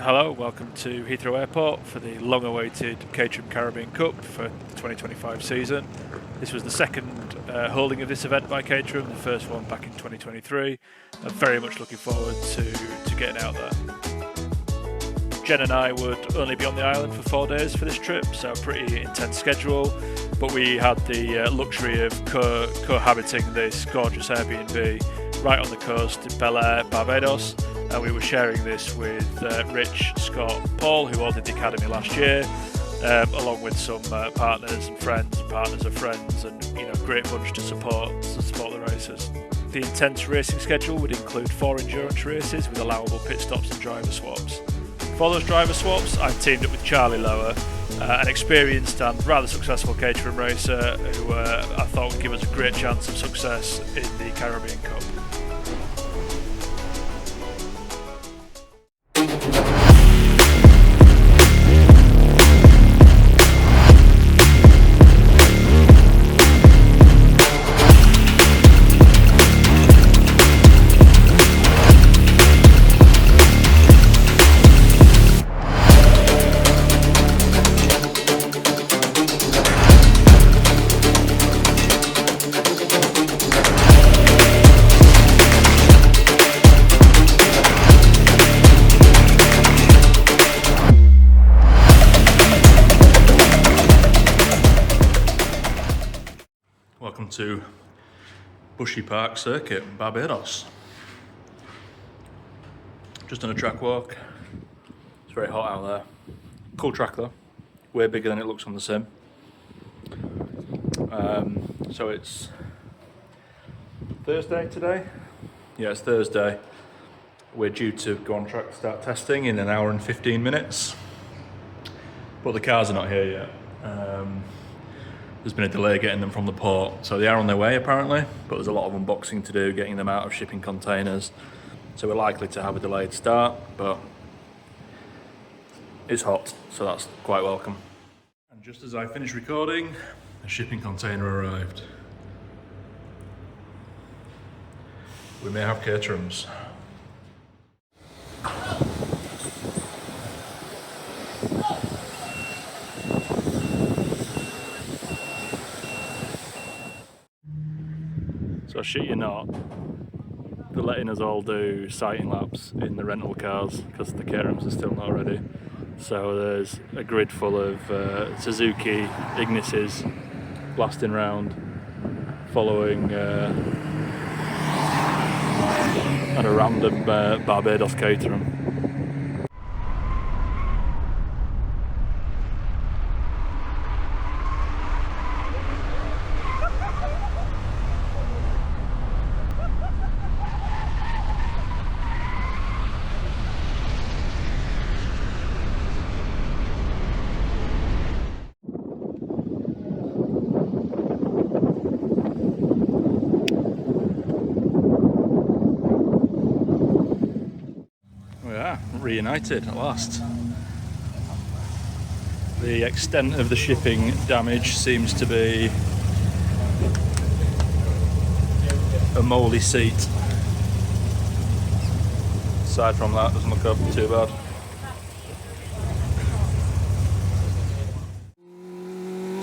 Hello, welcome to Heathrow Airport for the long-awaited Caterham Caribbean Cup for the 2025 season. This was the second holding of this event by Caterham, the first one back in 2023. I'm very much looking forward to getting out there. Jen and I would only be on the island for 4 days for this trip, so a pretty intense schedule, but we had the luxury of cohabiting this gorgeous Airbnb right on the coast in Bel Air, Barbados. And we were sharing this with Rich, Scott, Paul, who all did the academy last year, along with some partners and friends and partners of friends, and great bunch to support the races. The intense racing schedule would include 4 endurance races with allowable pit stops and driver swaps. For those driver swaps, I'm teamed up with Charlie Lower, an experienced and rather successful Caterham racer who I thought would give us a great chance of success in the Caribbean Cup. Welcome to Bushy Park circuit in Barbados. Just on a track walk. It's very hot out there. Cool track though, way bigger than it looks on the sim. So it's Thursday today? Yeah, it's Thursday. We're due to go on track to start testing in an hour and 15 minutes. But the cars are not here yet. There's been a delay getting them from the port, so they are on their way apparently, but there's a lot of unboxing to do, getting them out of shipping containers, so we're likely to have a delayed start, but it's hot, so that's quite welcome. And just as I finished recording, a shipping container arrived. We may have Caterhams. So shit you not, they're letting us all do sighting laps in the rental cars because the Caterhams are still not ready. So there's a grid full of Suzuki Ignises blasting round, following and a random Barbados Caterham. Reunited at last. The extent of the shipping damage seems to be a mouldy seat. Aside from that, doesn't look too bad.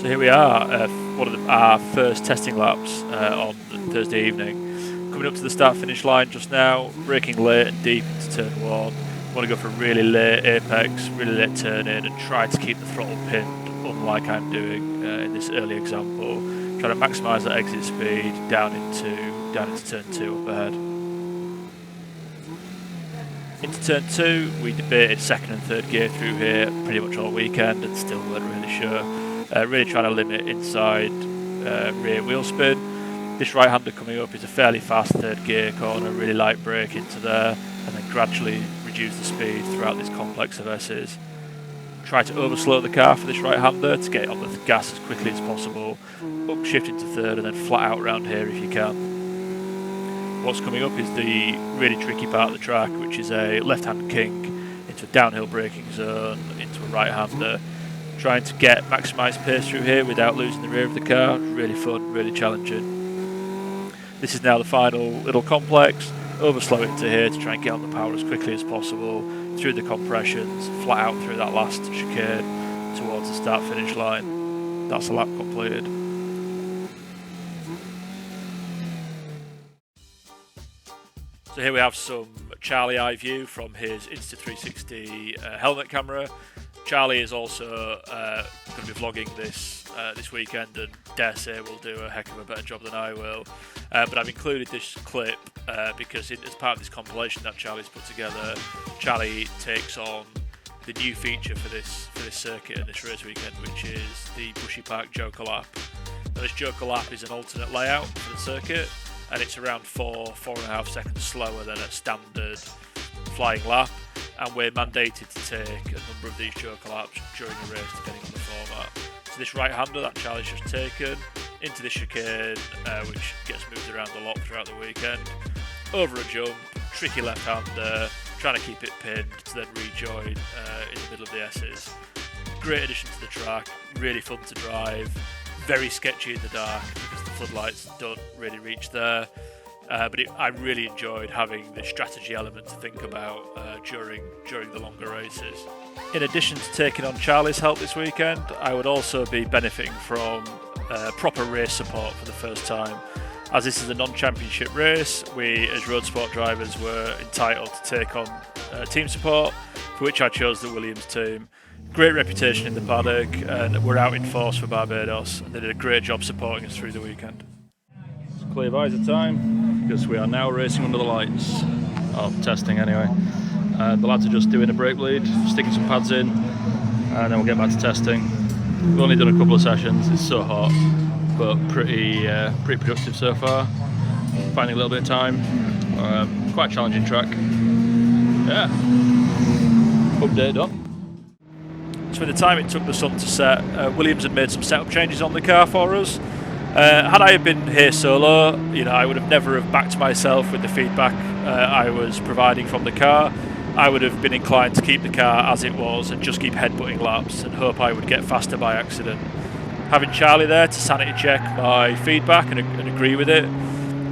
So here we are, one of our first testing laps on Thursday evening. Coming up to the start-finish line just now, braking late and deep into turn 1. Want to go for a really late apex, really late turn in, and try to keep the throttle pinned, unlike I'm doing in this early example. Try to maximise that exit speed down into turn 2 up ahead. Into turn 2, we debated second and third gear through here pretty much all weekend, and still weren't really sure. Really trying to limit inside rear wheel spin. This right-hander coming up is a fairly fast third gear corner, really light brake into there, and then gradually reduce the speed throughout this complex of S's. Try to overslow the car for this right-hander to get on the gas as quickly as possible, upshift into third and then flat out around here if you can. What's coming up is the really tricky part of the track, which is a left-hand kink into a downhill braking zone, into a right-hander. Trying to get maximised pace through here without losing the rear of the car. Really fun, really challenging. This is now the final little complex. Overslow it into here to try and get on the power as quickly as possible through the compressions, flat out through that last chicane towards the start-finish line. That's a lap completed. So here we have some Charlie eye view from his Insta360 helmet camera. Charlie is also going to be vlogging this weekend, and dare say will do a heck of a better job than I will. But I've included this clip because as part of this compilation that Charlie's put together, Charlie takes on the new feature for this circuit and this race weekend, which is the Bushy Park Joker lap. Now, this Joker lap is an alternate layout for the circuit, and it's around 4.5 seconds slower than a standard flying lap, and we're mandated to take a number of these Joker laps during a race depending on the format. So this right-hander that Charlie's just taken into the chicane, which gets moved around a lot throughout the weekend, over a jump, tricky left-hander, trying to keep it pinned to then rejoin in the middle of the S's. Great addition to the track, really fun to drive, very sketchy in the dark because the floodlights don't really reach there. But I really enjoyed having the strategy element to think about during the longer races. In addition to taking on Charlie's help this weekend, I would also be benefiting from proper race support for the first time. As this is a non-championship race, we as road sport drivers were entitled to take on team support, for which I chose the Williams team. Great reputation in the paddock, and we're out in force for Barbados, and they did a great job supporting us through the weekend. It's clear visor time, because we are now racing under the lights. Oh, testing anyway. The lads are just doing a brake bleed, sticking some pads in, and then we'll get back to testing. We've only done a couple of sessions, it's so hot, but pretty productive so far. Finding a little bit of time. Quite a challenging track. Yeah. Update done. So by the time it took the sun to set, Williams had made some setup changes on the car for us. Had I been here solo, I would have never have backed myself with the feedback I was providing from the car. I would have been inclined to keep the car as it was and just keep headbutting laps and hope I would get faster by accident. Having Charlie there to sanity check my feedback and agree with it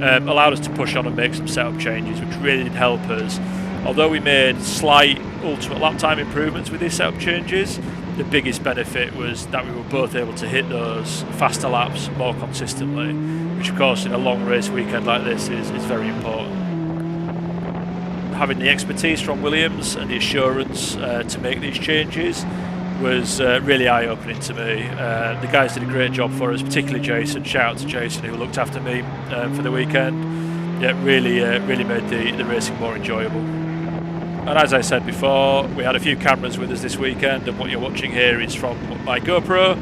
allowed us to push on and make some setup changes, which really did help us. Although we made slight ultimate lap time improvements with these setup changes, the biggest benefit was that we were both able to hit those faster laps more consistently, which of course in a long race weekend like this is very important. Having the expertise from Williams and the assurance to make these changes was really eye-opening to me. The guys did a great job for us, particularly Jason. Shout out to Jason who looked after me for the weekend. Yeah, really made the racing more enjoyable. And as I said before, we had a few cameras with us this weekend, and what you're watching here is from my GoPro,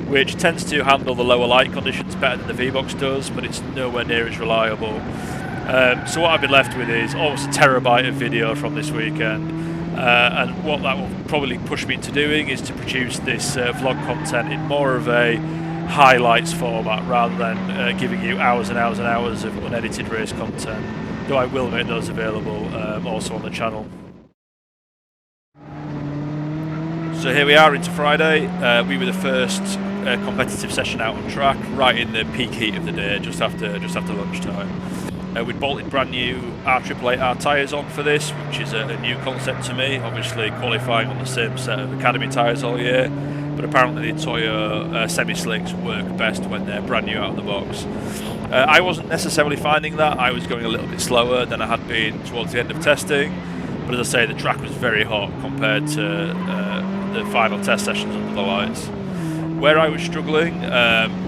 which tends to handle the lower light conditions better than the V-Box does, but it's nowhere near as reliable. So what I've been left with is almost a terabyte of video from this weekend, and what that will probably push me into doing is to produce this vlog content in more of a highlights format rather than giving you hours and hours and hours of unedited race content, though I will make those available also on the channel. So here we are into Friday. We were the first competitive session out on track, right in the peak heat of the day, just after lunchtime. We'd bolted brand new R888R tyres on for this, which is a new concept to me. Obviously qualifying on the same set of Academy tyres all year, but apparently the Toyo semi-slicks work best when they're brand new out of the box. I wasn't necessarily finding that. I was going a little bit slower than I had been towards the end of testing, but as I say, the track was very hot compared to the final test sessions under the lights. Where I was struggling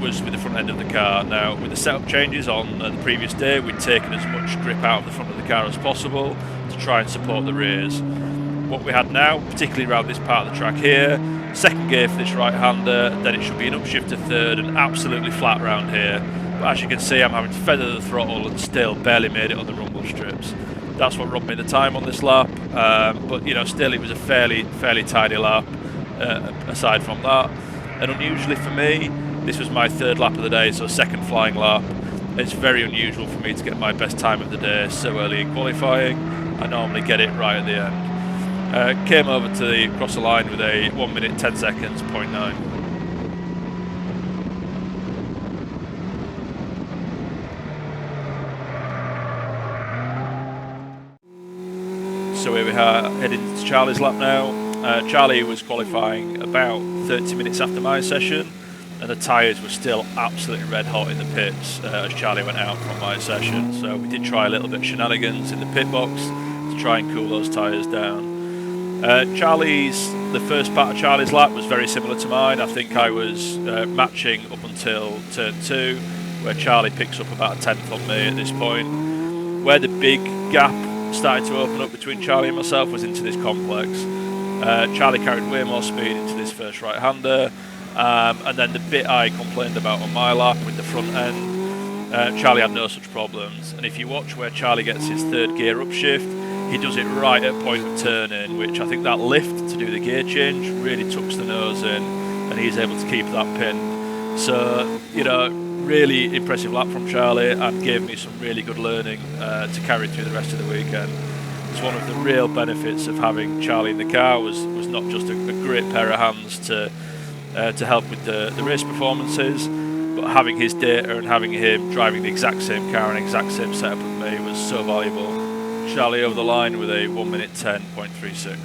was with the front end of the car. Now, with the setup changes on the previous day, we'd taken as much grip out of the front of the car as possible to try and support the rears. What we had now, particularly around this part of the track here, second gear for this right-hander, then it should be an upshift to third and absolutely flat around here. But as you can see, I'm having to feather the throttle and still barely made it on the rumble strips. That's what robbed me the time on this lap, but still it was a fairly tidy lap aside from that. And unusually for me, this was my third lap of the day, so second flying lap. It's very unusual for me to get my best time of the day so early in qualifying. I normally get it right at the end. Came over to across the line with a 1 minute 10 seconds 0.9. so here we are heading to Charlie's lap now. Charlie was qualifying about 30 minutes after my session, and the tyres were still absolutely red hot in the pits as Charlie went out from my session. So we did try a little bit of shenanigans in the pit box to try and cool those tyres down. The first part of Charlie's lap was very similar to mine. I think I was matching up until turn 2, where Charlie picks up about a tenth on me at this point. Where the big gap started to open up between Charlie and myself was into this complex. Charlie carried way more speed into this first right-hander, and then the bit I complained about on my lap with the front end, Charlie had no such problems. And if you watch where Charlie gets his third gear upshift, he does it right at point of turning, which I think that lift to do the gear change really tucks the nose in, and he's able to keep that pin. So, you know, really impressive lap from Charlie, and gave me some really good learning to carry through the rest of the weekend. It's one of the real benefits of having Charlie in the car was not just a great pair of hands to help with the race performances, but having his data and having him driving the exact same car and exact same setup with me was so valuable. Charlie over the line with a 1:10.36.